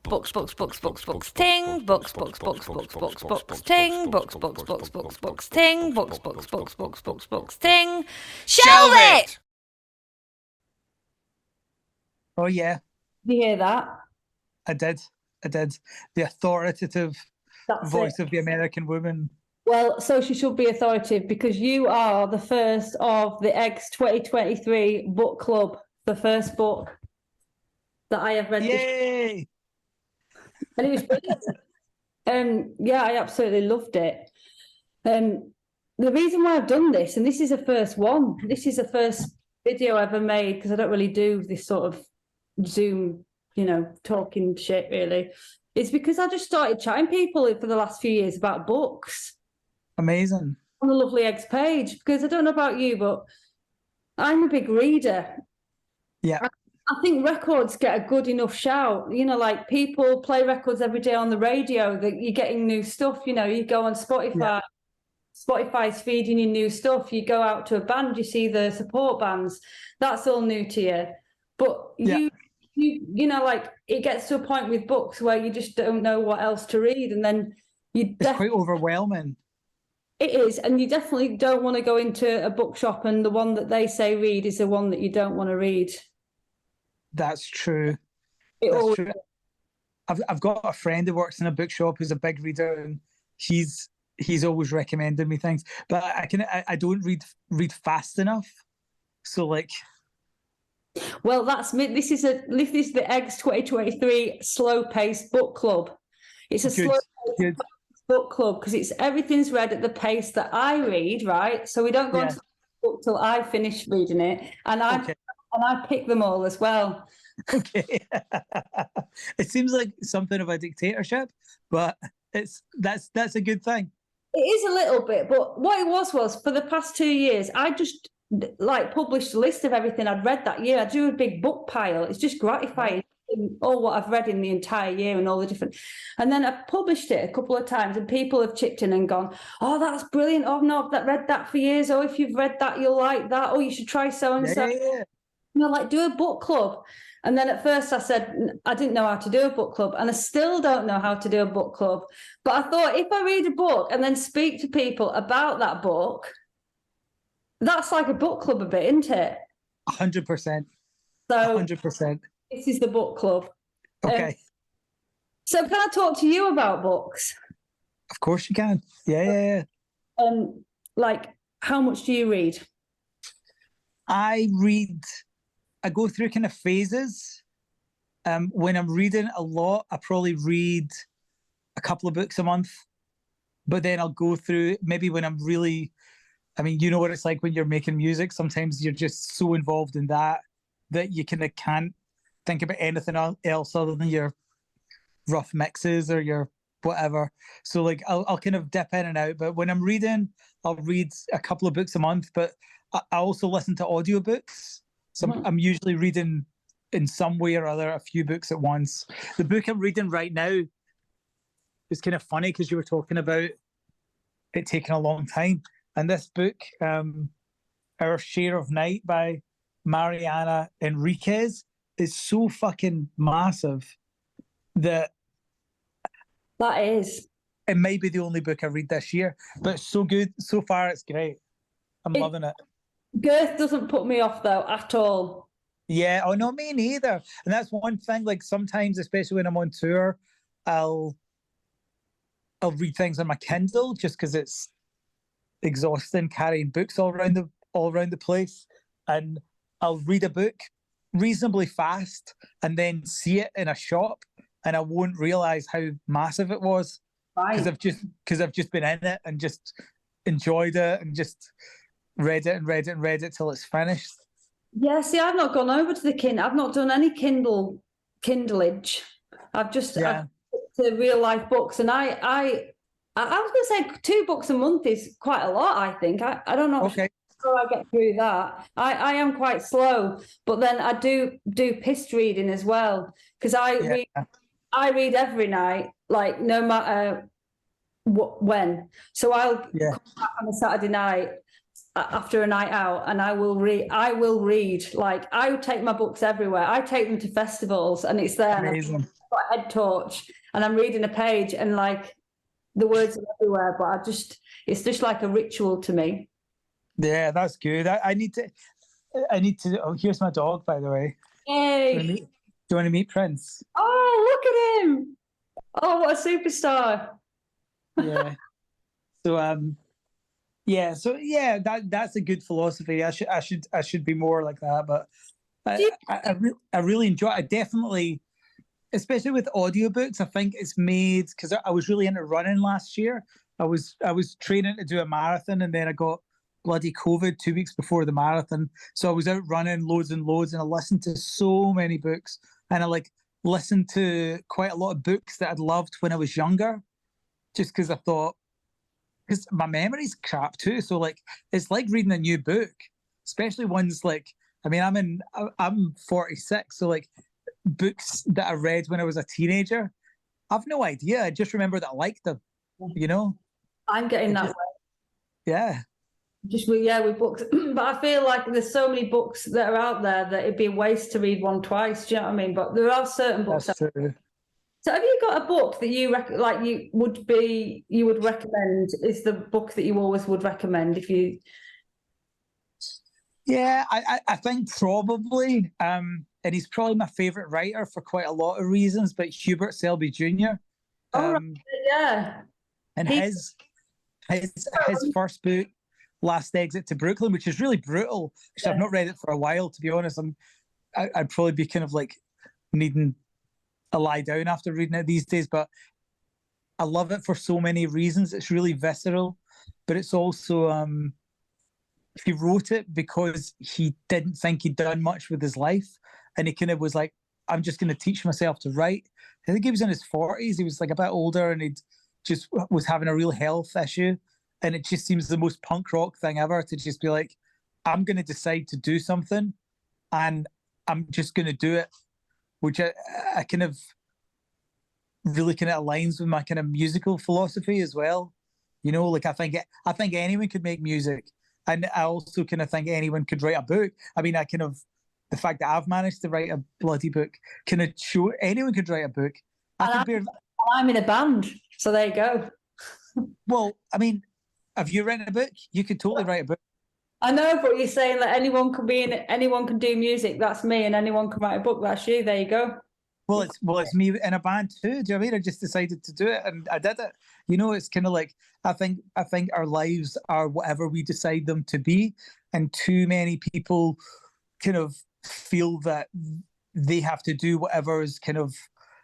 books, books, books, books, books, ting, books, books, books, books, books, books, ting, books, books, books, books, books, ting, books, books, books, books, books, books, ting. Shelve it! Oh yeah, Do you hear that? I did. The authoritative That's voice it. of the American woman. Well, so she should be authoritative because you are the first of the Eggs 2023 book club, the first book that I have read. Yay! And it was brilliant. Yeah, I absolutely loved it. The reason why I've done this, and this is the first one, this is the first video I ever made because I don't really do this sort of Zoom, talking shit really, is because I just started chatting people for the last few years about books. Amazing. On the Lovely Eggs page, because I don't know about you, but I'm a big reader. Yeah. I think records get a good enough shout. Like people play records every day on the radio, that you're getting new stuff. You go on Spotify. Yeah. Spotify's feeding you new stuff. You go out to a band, you see the support bands. That's all new to you. But you like it gets to a point with books where you just don't know what else to read, and then it's quite overwhelming. It is, and you definitely don't want to go into a bookshop and the one that they say read is the one that you don't want to read. That's true. That's true. I've got a friend who works in a bookshop who's a big reader, and he's always recommended me things, but I don't read fast enough. So like, well, that's me. This is the Eggs 2023 slow-paced book club. It's a slow-paced book club because everything's read at the pace that I read, right? So we don't go into the book till I finish reading it, and I pick them all as well. Okay. It seems like something of a dictatorship, but that's a good thing. It is a little bit, but what it was for the past 2 years, I just published a list of everything I'd read that year. I do a big book pile. It's just gratifying. All what I've read in the entire year and all the different, and then I've published it a couple of times and people have chipped in and gone, oh, that's brilliant. Oh no, I've read that for years. Oh, if you've read that, you'll like that. Oh, you should try so and so. Like do a book club. And then at first I said I didn't know how to do a book club, and I still don't know how to do a book club. But I thought if I read a book and then speak to people about that book, that's like a book club a bit, isn't it? 100%. So 100%. This is the book club. Okay. So can I talk to you about books? Of course you can. Yeah. Like, how much do you read? I go through kind of phases. When I'm reading a lot, I probably read a couple of books a month. But then I'll go through, maybe when I'm really, you know what it's like when you're making music. Sometimes you're just so involved in that you kind of can't think about anything else other than your rough mixes or your whatever. So like I'll kind of dip in and out, but when I'm reading, I'll read a couple of books a month, but I also listen to audiobooks. So I'm usually reading in some way or other a few books at once. The book I'm reading right now is kind of funny because you were talking about it taking a long time. And this book, Our Share of Night by Mariana Enriquez, is so fucking massive that is. It may be the only book I read this year, but it's so good. So far, it's great. I'm loving it. Girth doesn't put me off, though, at all. Yeah, oh, no, me neither. And that's one thing, like, sometimes, especially when I'm on tour, I'll read things on my Kindle just because it's exhausting carrying books all around the place. And I'll read a book reasonably fast and then see it in a shop, and I won't realize how massive it was because I've just been in it and just enjoyed it and just read it till it's finished. Yeah, see, I've not gone over to the Kindle. I've not done any Kindleage. I've just I've to real life books, and I was going to say 2 books a month is quite a lot. I think I don't know. Okay. So I get through that. I am quite slow, but then I do pissed reading as well because I read every night, like no matter when. So I'll come back on a Saturday night after a night out, and I will read. Like I take my books everywhere. I take them to festivals, and it's there. Amazing. got a head torch and I'm reading a page and like the words are everywhere, but it's just like a ritual to me. Yeah, that's good. I need to. Oh, here's my dog, by the way. Yay! Do you want to meet Prince? Oh, look at him! Oh, what a superstar! Yeah. That's a good philosophy. I should be more like that. But I really enjoy it. I definitely, especially with audiobooks, I think it's made because I was really into running last year. I was training to do a marathon, and then I got bloody COVID 2 weeks before the marathon. So I was out running loads and loads, and I listened to so many books, and I like listened to quite a lot of books that I'd loved when I was younger, just because I thought, because my memory's crap too. So like, it's like reading a new book, especially ones like, I mean, I'm 46, so like books that I read when I was a teenager, I've no idea. I just remember that I liked them, you know? I'm getting that way. Yeah. With books. But I feel like there's so many books that are out there that it'd be a waste to read one twice. Do you know what I mean? But there are certain books. That's true. So have you got a book that you would recommend? Is the book that you always would recommend if you? Yeah, I think probably, and he's probably my favorite writer for quite a lot of reasons, but Hubert Selby Jr. Right, yeah. And his first book, Last Exit to Brooklyn, which is really brutal. I've not read it for a while, to be honest. I'd probably be kind of like needing a lie down after reading it these days, but I love it for so many reasons. It's really visceral, but it's also he wrote it because he didn't think he'd done much with his life, and he kind of was like, I'm just going to teach myself to write. I think he was in his 40s. He was like a bit older, and he just was having a real health issue, and it just seems the most punk rock thing ever to just be like, I'm going to decide to do something, and I'm just going to do it, which I kind of really kind of aligns with my kind of musical philosophy as well. You know, like I think anyone could make music, and I also kind of think anyone could write a book. I mean, the fact that I've managed to write a bloody book kind of show anyone could write a book. I'm in a band, so there you go. Well, I mean, have you written a book? You could totally write a book. I know, but you're saying that anyone can do music. That's me, and anyone can write a book. That's you. There you go. Well, it's me in a band too. Do you know what I mean? I just decided to do it, and I did it. You know, it's kind of like I think our lives are whatever we decide them to be, and too many people kind of feel that they have to do whatever is kind of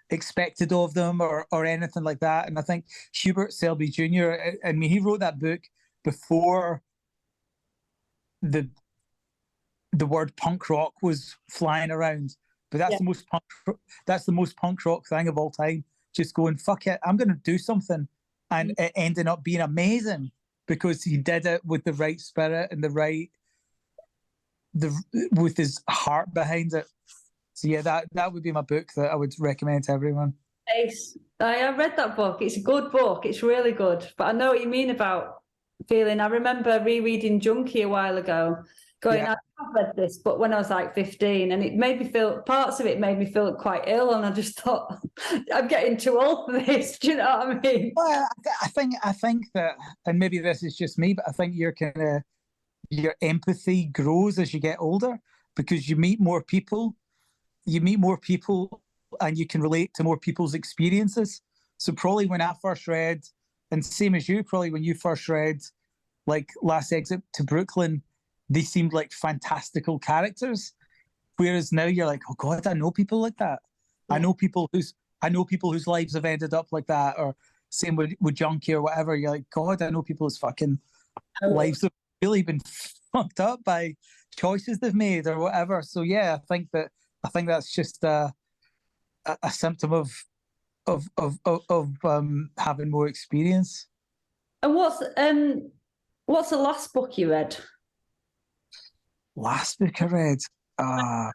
expected of them or anything like that. And I think Hubert Selby Jr. I mean, he wrote that book before the word punk rock was flying around. But that's the most punk rock thing of all time. Just going, fuck it, I'm going to do something, and it ended up being amazing because he did it with the right spirit and with his heart behind it. So yeah, that would be my book that I would recommend to everyone. Ace. I read that book. It's a good book. It's really good. But I know what you mean about feeling. I remember rereading Junkie a while ago, going, I've read this, but when I was like 15, and it made me feel, parts of it made me feel quite ill, and I just thought, I'm getting too old for this. Do you know what I mean? Well, I think that, and maybe this is just me, but I think your empathy grows as you get older because you meet more people. And you can relate to more people's experiences. So probably when I first read, and same as you, probably when you first read like Last Exit to Brooklyn, they seemed like fantastical characters. Whereas now you're like, oh God, I know people like that. Yeah. I know people whose lives have ended up like that. Or same with Junkie or whatever. You're like, God, I know people's fucking lives have really been fucked up by choices they've made or whatever. So yeah, I think that's just a symptom of having more experience. And what's the last book you read? Last book I read, I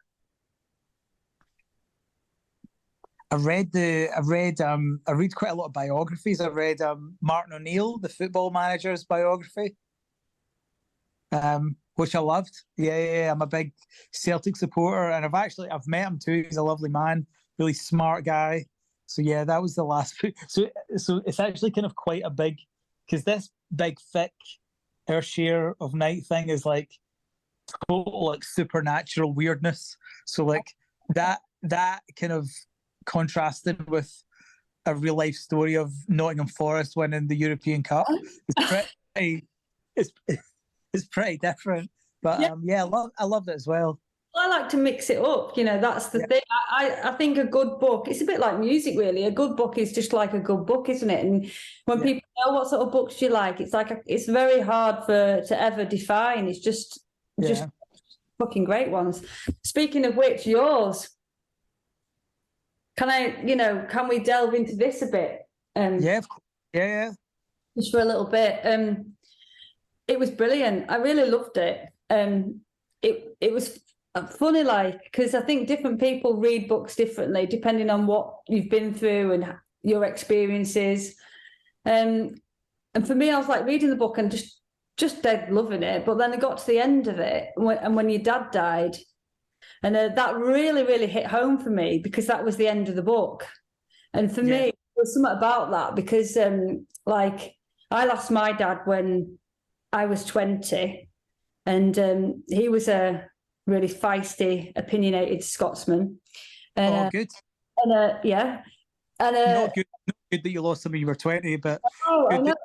read quite a lot of biographies. I read Martin O'Neill, the football manager's biography, which I loved. Yeah, I'm a big Celtic supporter, and I've met him too. He's a lovely man, really smart guy. So yeah, that was the last book. So it's actually kind of quite a big, because this big thick Our Share of Night thing is like total like supernatural weirdness. So like that kind of contrasted with a real life story of Nottingham Forest winning the European Cup. It's pretty different. But yeah, I loved it as well. I like to mix it up, that's the thing. I think a good book, it's a bit like music really. A good book is just like a good book, isn't it? And when people know what sort of books you like, it's like it's very hard to ever define. It's just fucking great ones. Speaking of which, yours. Can we delve into this a bit? Yeah. Just for a little bit. It was brilliant. I really loved it. It was funny, because I think different people read books differently depending on what you've been through and your experiences. And for me, I was like reading the book and just dead loving it. But then I got to the end of it, and when your dad died, and that really, really hit home for me because that was the end of the book. And for me, there was something about that because, I lost my dad when I was 20, and he was a really feisty, opinionated Scotsman. And, good. And not good that you lost him when you were 20, but good that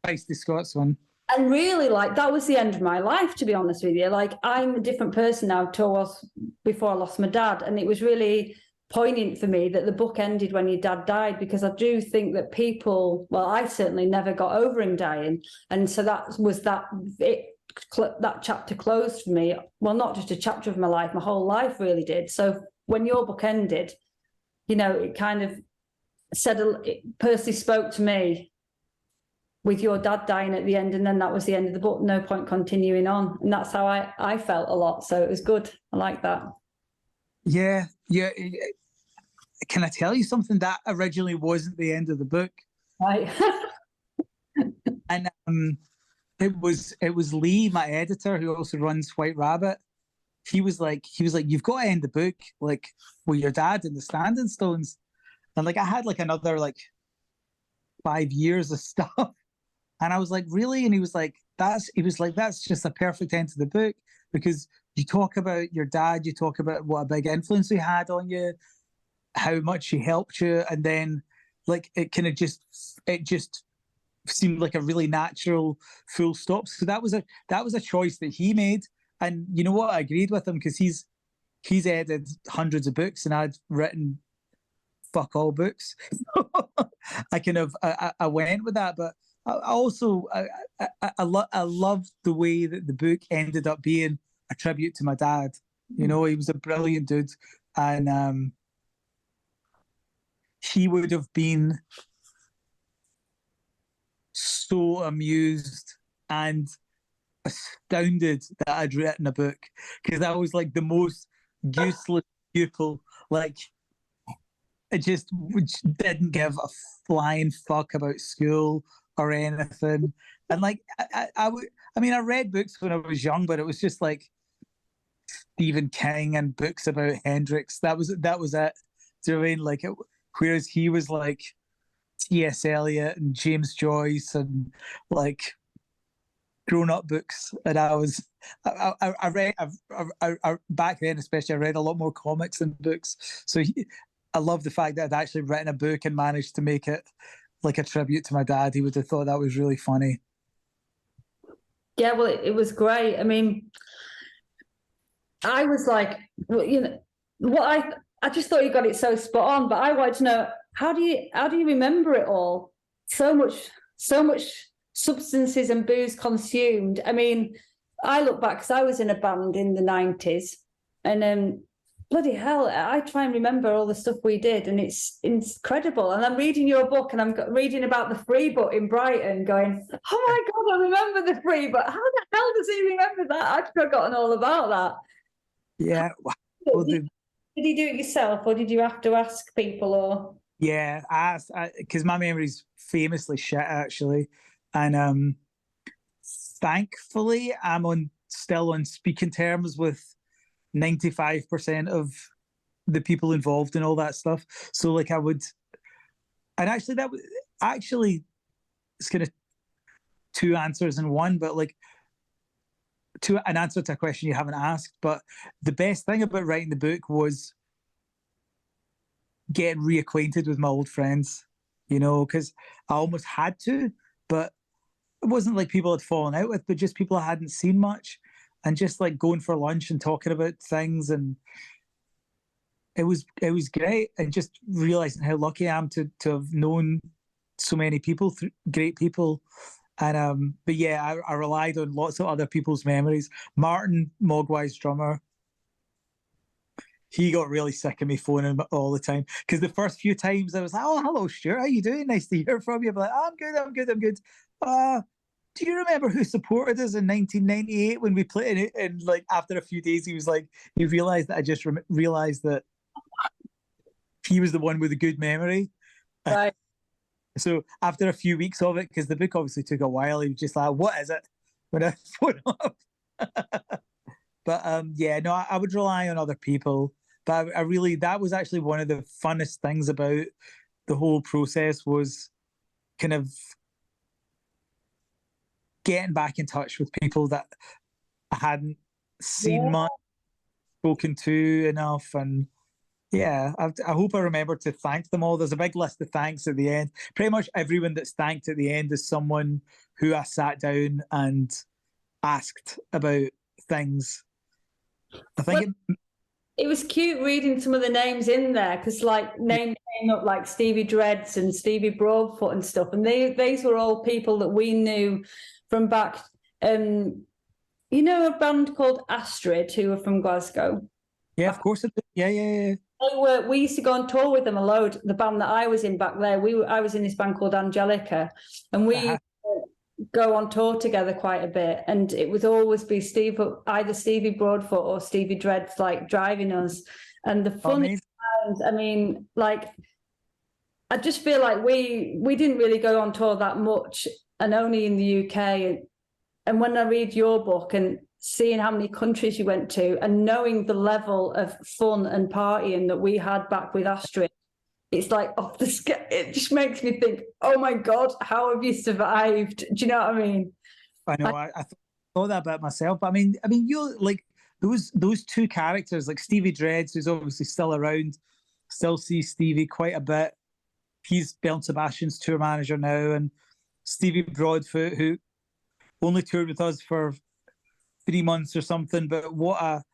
feisty Scotsman. And really, that was the end of my life, to be honest with you. I'm a different person now to I was before I lost my dad. And it was really poignant for me that the book ended when your dad died, because I do think that people, I certainly never got over him dying. And so that chapter closed for me. Well, not just a chapter of my life, my whole life really did. So when your book ended, it kind of it personally spoke to me with your dad dying at the end, and then that was the end of the book. No point continuing on. And that's how I felt a lot. So it was good. I like that. Yeah. Can I tell you something? That originally wasn't the end of the book. Right. And it was Lee, my editor, who also runs White Rabbit. He was like, you've got to end the book with your dad in the Standing Stones. And I had another 5 years of stuff. And I was like, really? And he was like, that's just a perfect end to the book, because you talk about your dad, you talk about what a big influence he had on you, how much he helped you, and then it just seemed like a really natural full stop. So that was a choice that he made. And you know what? I agreed with him, because he's edited hundreds of books and I'd written fuck all books. I went with that, but I loved the way that the book ended up being a tribute to my dad. He was a brilliant dude, and he would have been so amused and astounded that I'd written a book, because I was the most useless pupil. It just didn't give a flying fuck about school or anything. And I read books when I was young, but it was just Stephen King and books about Hendrix. That was it. Do you know what I mean? Whereas he was T.S. Eliot and James Joyce and grown-up books, and I read back then, especially, I read a lot more comics than books. So I love the fact that I'd actually written a book and managed to make it a tribute to my dad. He would have thought that was really funny. Yeah, well, it was great. I mean, I was I just thought you got it so spot on, but I wanted to know, how do you remember it all? So much substances and booze consumed. I mean, I look back, because I was in a band in the 90s, and bloody hell, I try and remember all the stuff we did, and it's incredible. And I'm reading your book, and I'm reading about the freeboot in Brighton, going, oh my God, I remember the freeboot. How the hell does he remember that? I'd forgotten all about that. Yeah. Well, did you do it yourself, or did you have to ask people? Or yeah, because my memory's famously shit, actually. And thankfully, I'm still on speaking terms with 95% of the people involved in all that stuff. So And actually, it's kind of two answers in one, but like an answer to a question you haven't asked. But the best thing about writing the book was getting reacquainted with my old friends, because I almost had to, but it wasn't like people I'd fallen out with, but just people I hadn't seen much, and just like going for lunch and talking about things, and it was great, and just realizing how lucky I am to have known so many people, great people. And but yeah, I relied on lots of other people's memories. Martin, Mogwai's drummer, he got really sick of me phoning him all the time, because the first few times I was like, "Oh, hello, Stuart, how you doing? Nice to hear from you." I'm like, "I'm good. Do you remember who supported us in 1998 when we played it?" And like after a few days, he was like, he realized that I just realized that he was the one with a good memory. Right. So after a few weeks of it, because the book obviously took a while, he was just like, "What is it?" when I phone up. But yeah, no, I would rely on other people. But I really, that was actually one of the funnest things about the whole process, was kind of getting back in touch with people that I hadn't seen much, spoken to enough. And yeah, I hope I remember to thank them all. There's a big list of thanks at the end. Pretty much everyone that's thanked at the end is someone who I sat down and asked about things. I think it was cute reading some of the names in there, because like names came up like Stevie Dreads and Stevie Broadfoot and stuff, and these were all people that we knew from back. A band called Astrid, who were from Glasgow. Yeah, of course. Yeah. We used to go on tour with them a load. The band that I was in back there, I was in this band called Angelica, and we go on tour together quite a bit. And it would always be either Stevie Broadfoot or Stevie Dreads, like driving us. And the funny times, I mean, like, I just feel like we didn't really go on tour that much, and only in the UK. And when I read your book and seeing how many countries you went to, and knowing the level of fun and partying that we had back with Astrid, it's like off the scale. It just makes me think, oh my God, how have you survived? Do you know what I mean? I know. I thought that about myself. But I mean, you like those two characters, like Stevie Dreads, who's obviously still around, still see Stevie quite a bit. He's Belle Sebastian's tour manager now, and Stevie Broadfoot, who only toured with us for 3 months or something. But what a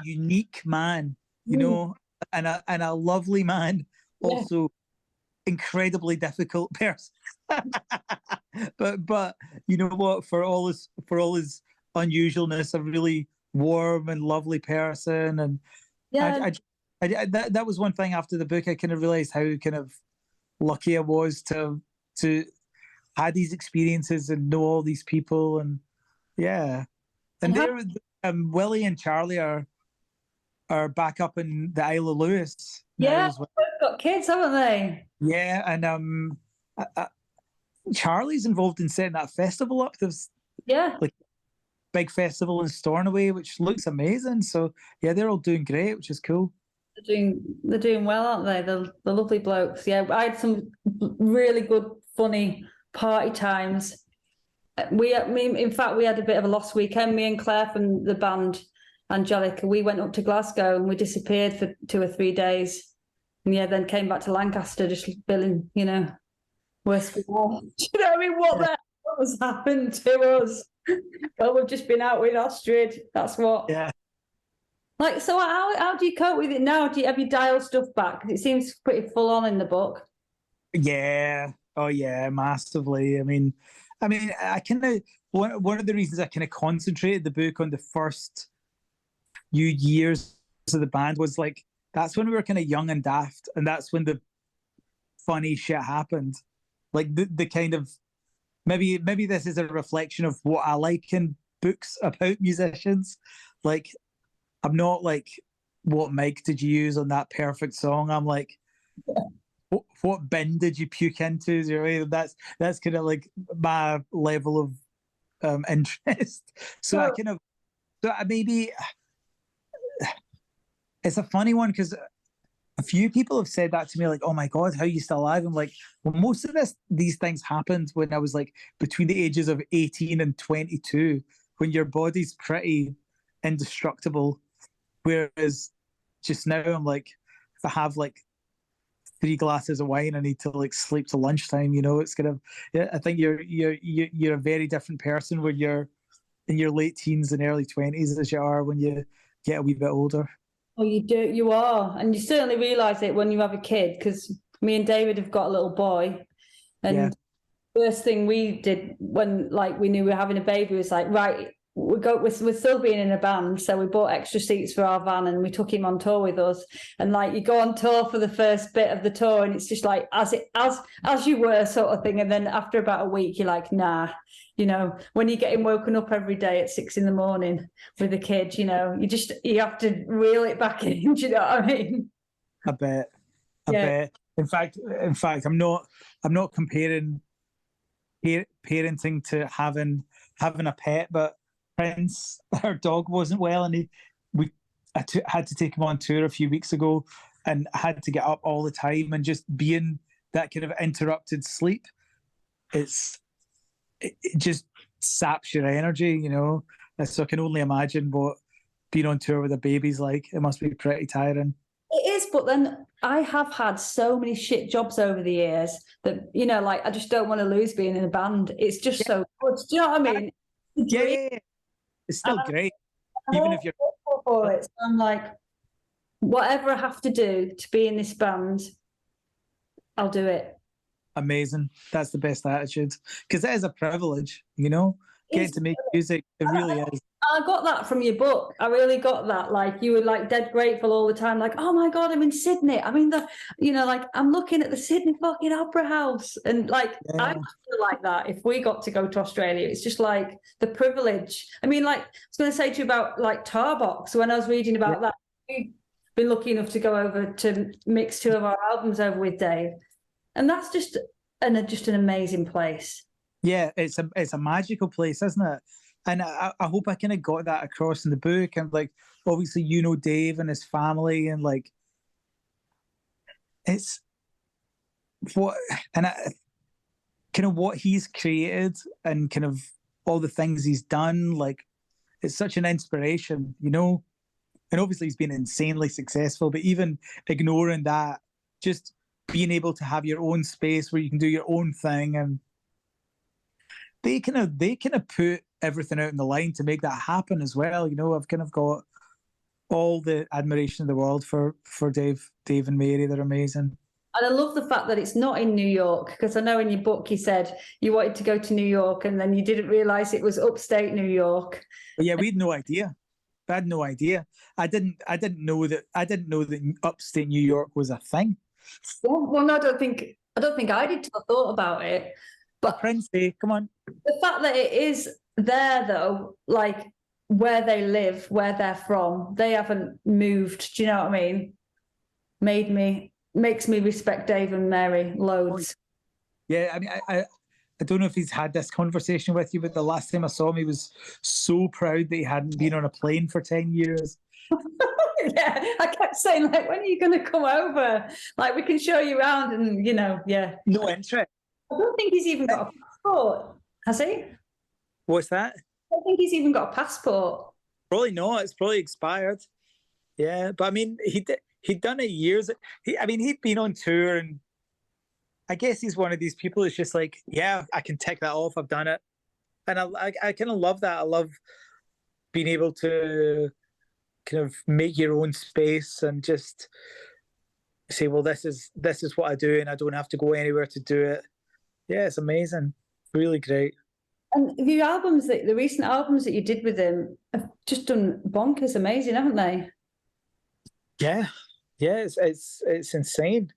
unique man, and a lovely man, also incredibly difficult person. but you know what? For all his unusualness, a really warm and lovely person. And that was one thing after the book. I kind of realized how kind of lucky I was to had these experiences and know all these people. And yeah, and Willie and Charlie are back up in the Isle of Lewis. Yeah, well. They've got kids, haven't they? Yeah, and Charlie's involved in setting that festival up. There's like big festival in Stornoway, which looks amazing. So yeah, they're all doing great, which is cool. They're doing well, aren't they? The lovely blokes. Yeah, I had some really good, funny party times. In fact, we had a bit of a lost weekend. Me and Claire from the band Angelica, we went up to Glasgow and we disappeared for 2 or 3 days, and then came back to Lancaster, just billing, worse for all. Do you know what I mean? What has happened to us? Well, we've just been out with Astrid. That's what. Yeah. Like, so how do you cope with it now? Have you dialed stuff back? Because it seems pretty full on in the book. Yeah. Oh yeah, massively. I mean, I kind of one of the reasons I kind of concentrated the book on the first few years of the band was like, that's when we were kind of young and daft, and that's when the funny shit happened. Like the kind of maybe this is a reflection of what I like in books about musicians. Like, I'm not like, what mic did you use on that perfect song? I'm like, what bin did you puke into? You know, that's kind of like my level of interest. So I maybe it's a funny one, because a few people have said that to me, like, "Oh my God, how are you still alive?" I'm like, well, most of these things happened when I was like between the ages of 18 and 22, when your body's pretty indestructible. Whereas just now, I'm like, if I have like 3 glasses of wine, I need to like sleep till lunchtime. It's gonna. Yeah, I think you're a very different person when you're in your late teens and early 20s as you are when you get a wee bit older. Oh, you are. And you certainly realise it when you have a kid, because me and David have got a little boy. And first thing we did when like we knew we were having a baby was like, right, we're still being in a band, so we bought extra seats for our van and we took him on tour with us. And like you go on tour for the first bit of the tour and it's just like as you were sort of thing. And then after about a week you're like, nah, when you're getting woken up every day at 6 a.m. with a kid, you have to reel it back in. Do you know what I mean? I bet. In fact, I'm not comparing parenting to having a pet, but Prince, our dog, wasn't well, and I had to take him on tour a few weeks ago, and I had to get up all the time, and just being that kind of interrupted sleep, it just saps your energy, So I can only imagine what being on tour with a baby's like. It must be pretty tiring. It is, but then I have had so many shit jobs over the years that, like I just don't want to lose being in a band. It's just so good. Do you know what I mean? Yeah. It's still great. Even if you're for it. So I'm like, whatever I have to do to be in this band, I'll do it. Amazing. That's the best attitude. Because it is a privilege, getting to make music. It really is. I got that from your book. I really got that. Like you were like dead grateful all the time. Like, oh my God, I'm in Sydney. I mean, like I'm looking at the Sydney fucking Opera House. And like, I feel like that if we got to go to Australia, it's just like the privilege. I mean, like I was going to say to you about like Tarbox. When I was reading about that, we've been lucky enough to go over to mix 2 of our albums over with Dave. And that's just an amazing place. Yeah, it's a magical place, isn't it? And I hope I kind of got that across in the book. And like, obviously, Dave and his family, and like, it's what kind of what he's created, and kind of all the things he's done. Like, it's such an inspiration, And obviously, he's been insanely successful. But even ignoring that, just being able to have your own space where you can do your own thing, and they kind of put everything out in the line to make that happen as well. I've kind of got all the admiration in the world for Dave and Mary. They're amazing. And I love the fact that it's not in New York, because I know in your book you said you wanted to go to New York and then you didn't realise it was upstate New York. But yeah, we had no idea. I had no idea. I didn't know that upstate New York was a thing. Well, no, I don't think I did till I thought about it. But Prince, come on. The fact that it is there, though, like where they live, where they're from, they haven't moved. Do you know what I mean? Makes me respect Dave and Mary loads. Yeah, I mean, I don't know if he's had this conversation with you, but the last time I saw him, he was so proud that he hadn't been on a plane for 10 years. Yeah, I kept saying, like, when are you going to come over? Like, we can show you around, and yeah. No interest. I don't think he's even got a passport, has he? What's that? I don't think he's even got a passport. Probably not. It's probably expired. Yeah, but I mean, he'd done it years. He'd been on tour, and I guess he's one of these people who's just like, yeah, I can tick that off. I've done it, and I kind of love that. I love being able to kind of make your own space and just say, well, this is what I do, and I don't have to go anywhere to do it. Yeah, it's amazing. Really great. And the recent albums that you did with him have just done bonkers amazing, haven't they? Yeah, it's insane.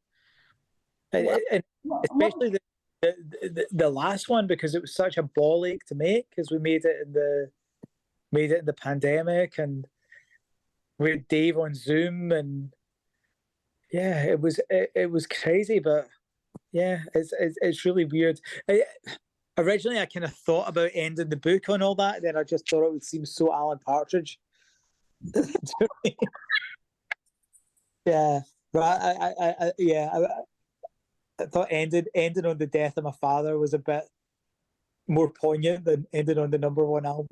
And especially the last one, because it was such a ball ache to make, because we made it in the pandemic, and we had Dave on Zoom, and yeah, it was crazy, but yeah, it's really weird. Originally, I kind of thought about ending the book on all that, and then I just thought it would seem so Alan Partridge. Yeah, Right, I thought ending on the death of my father was a bit more poignant than ending on the #1 album.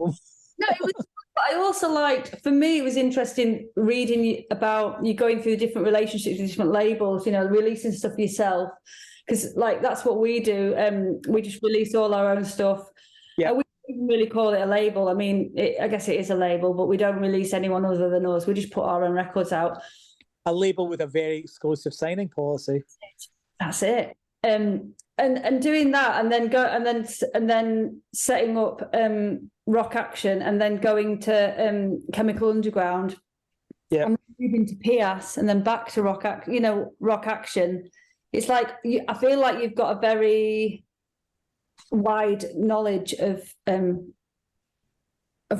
No, it was. But I also liked. For me, it was interesting reading about you going through the different relationships with different labels. You know, releasing stuff yourself, because like that's what we do. We just release all our own stuff. Yeah. We don't really call it a label. I mean, I guess it is a label, but we don't release anyone other than us. We just put our own records out. A label with a very exclusive signing policy. That's it. And doing that, and then setting up Rock Action, and then going to Chemical Underground, yeah, and moving to Pias, and then back to Rock Action. It's like I feel like you've got a very wide knowledge of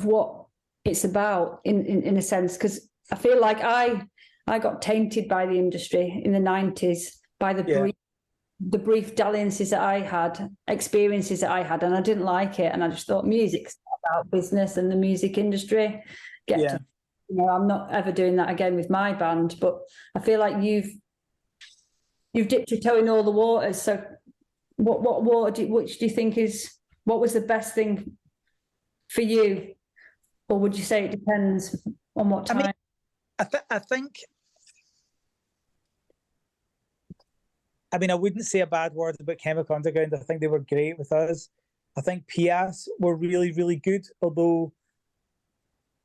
what it's about in a sense, because I feel like I got tainted by the industry in the 90s by the brief dalliances that I had, experiences that I had, and I didn't like it. And I just thought music's about business and the music industry. I'm not ever doing that again with my band. But I feel like you've dipped your toe in all the waters. So which do you think what was the best thing for you? Or would you say it depends on what time? I think. I mean, I wouldn't say a bad word about Chemical Underground. I think they were great with us. I think Pias were really, really good, although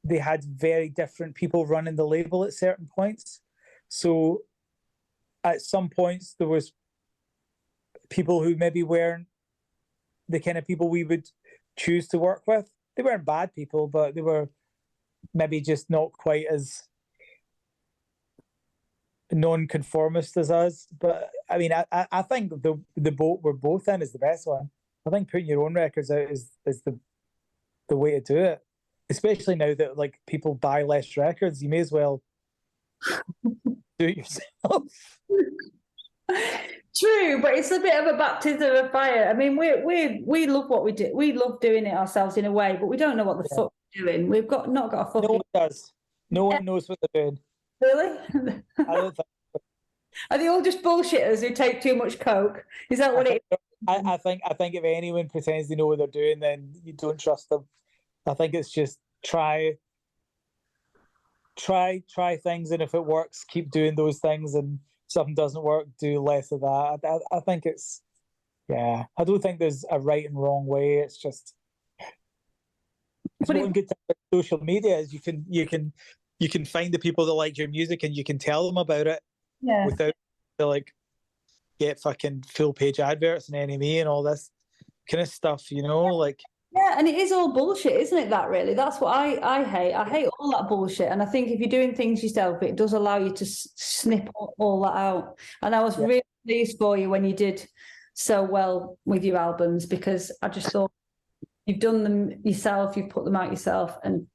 they had very different people running the label at certain points. So at some points, there was people who maybe weren't the kind of people we would choose to work with. They weren't bad people, but they were maybe just not quite as non-conformist as us. But I mean, I think the boat we're both in is the best one. I think putting your own records out is the way to do it, especially now that like people buy less records. You may as well do it yourself. True, but it's a bit of a baptism of fire. I mean, we love what we do. We love doing it ourselves in a way, but we don't know what the fuck we're doing. We've not got a fucking. No one does. No one knows what they're doing. Really? I don't think. Are they all just bullshitters who take too much coke? Is that what it is? I think if anyone pretends they know what they're doing, then you don't trust them. I think it's just try things, and if it works, keep doing those things, and if something doesn't work, do less of that. I think it's I don't think there's a right and wrong way. It's just one good thing about social media is you can find the people that like your music and you can tell them about it without like get fucking full page adverts and NME and all this kind of stuff, like. Yeah, and it is all bullshit, isn't it? That really, that's what I hate. I hate all that bullshit, and I think if you're doing things yourself, it does allow you to snip all that out. And I was really pleased for you when you did so well with your albums, because I just thought you've done them yourself, you've put them out yourself, and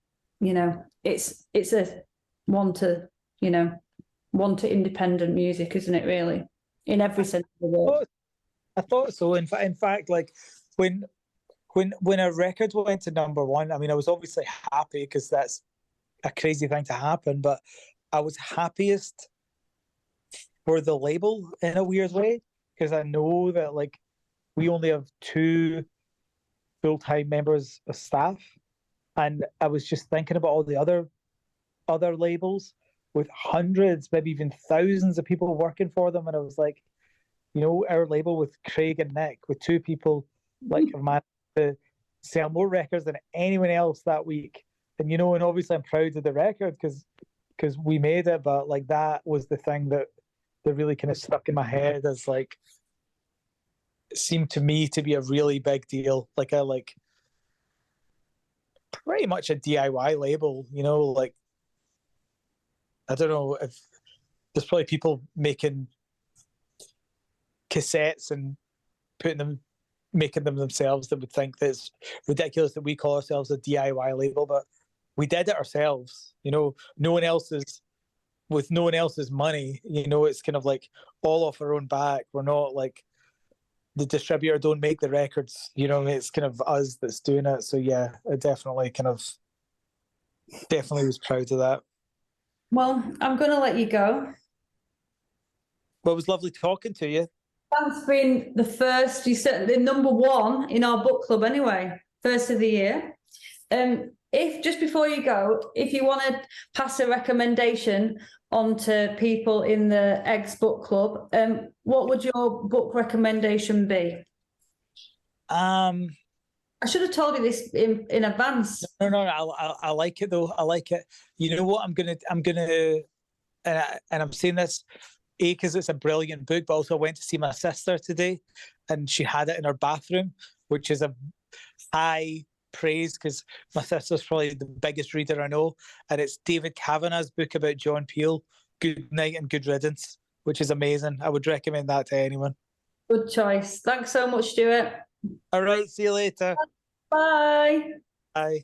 it's a one to independent music, isn't it? Really, in every sense of the word. I thought so. In fact, like when a record went to #1, I mean, I was obviously happy because that's a crazy thing to happen, but I was happiest for the label in a weird way, because I know that like we only have 2 full-time members of staff, and I was just thinking about all the other labels with hundreds, maybe even thousands of people working for them, and I was like, our label with Craig and Nick, with 2 people, like have managed to sell more records than anyone else that week. And and obviously I'm proud of the record because we made it, but like that was the thing that really kind of stuck in my head as like, it seemed to me to be a really big deal, like pretty much a DIY label, like, I don't know if there's probably people making cassettes and making them themselves that would think that it's ridiculous that we call ourselves a DIY label, but we did it ourselves. No one else's, with no one else's money. It's kind of like all off our own back. We're not like the distributor don't make the records. It's kind of us that's doing it. So yeah, I definitely was proud of that. Well, I'm going to let you go. Well, it was lovely talking to you. Thanks for being the first. You said the number one in our book club anyway, first of the year. If just before you go, if you want to pass a recommendation on to people in the Eggs Book Club, what would your book recommendation be? I should have told you this in advance. No, I like it though. I like it. You know what? I'm gonna, and I'm saying this, because it's a brilliant book, but also I went to see my sister today, and she had it in her bathroom, which is a high praise because my sister's probably the biggest reader I know, and it's David Kavanagh's book about John Peel, Good Night and Good Riddance, which is amazing. I would recommend that to anyone. Good choice. Thanks so much, Stuart. All right, see you later. Bye. Bye.